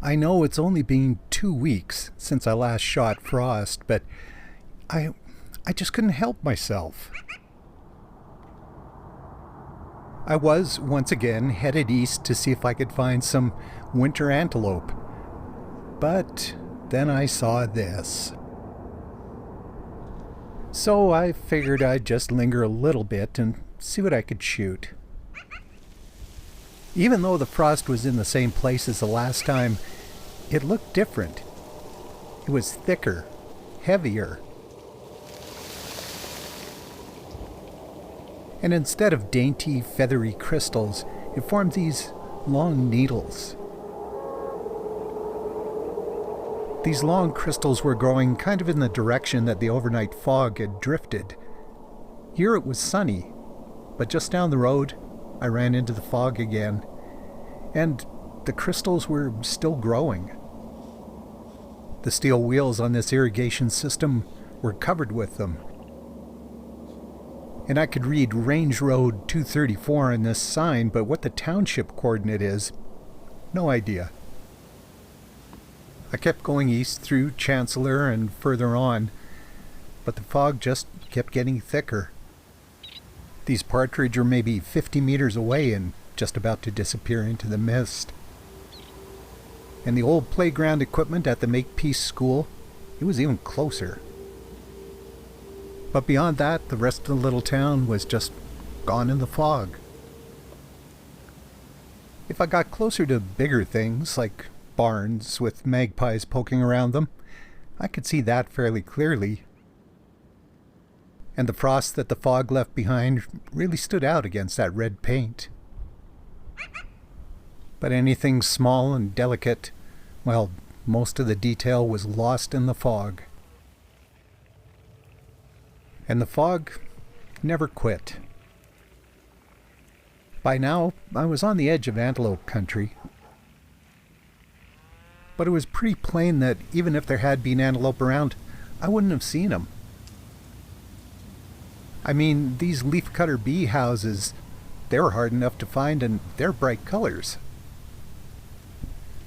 I know it's only been 2 weeks since I last shot Frost, but I I just couldn't help myself. I was, once again, headed east to see if I could find some winter antelope. But then I saw this. So I figured I'd just linger a little bit and see what I could shoot. Even though the frost was in the same place as the last time, it looked different. It was thicker, heavier. And instead of dainty, feathery crystals, it formed these long needles. These long crystals were growing kind of in the direction that the overnight fog had drifted. Here it was sunny, but just down the road, I ran into the fog again, and the crystals were still growing. The steel wheels on this irrigation system were covered with them. And I could read Range Road 234 on this sign, but what the township coordinate is, no idea. I kept going east through Chancellor and further on, but the fog just kept getting thicker. These partridge were maybe 50 meters away and just about to disappear into the mist. And the old playground equipment at the Makepeace School, it was even closer. But beyond that, the rest of the little town was just gone in the fog. If I got closer to bigger things, like barns with magpies poking around them, I could see that fairly clearly. And the frost that the fog left behind really stood out against that red paint. But anything small and delicate, well, most of the detail was lost in the fog. And the fog never quit. By now, I was on the edge of antelope country. But it was pretty plain that even if there had been antelope around, I wouldn't have seen them. I mean, these leafcutter bee houses, they were hard enough to find, and they're bright colors.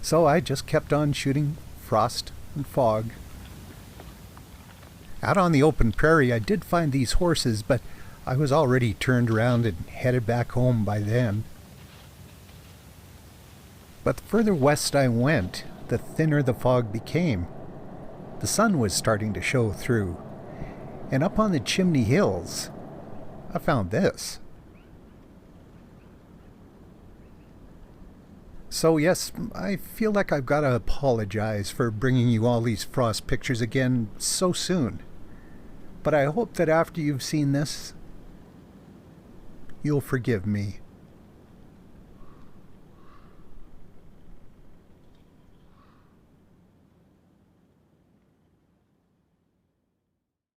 So I just kept on shooting frost and fog. Out on the open prairie, I did find these horses, but I was already turned around and headed back home by then. But the further west I went, the thinner the fog became. The sun was starting to show through. And up on the Chimney Hills, I found this. So yes, I feel like I've got to apologize for bringing you all these frost pictures again so soon. But I hope that after you've seen this, you'll forgive me.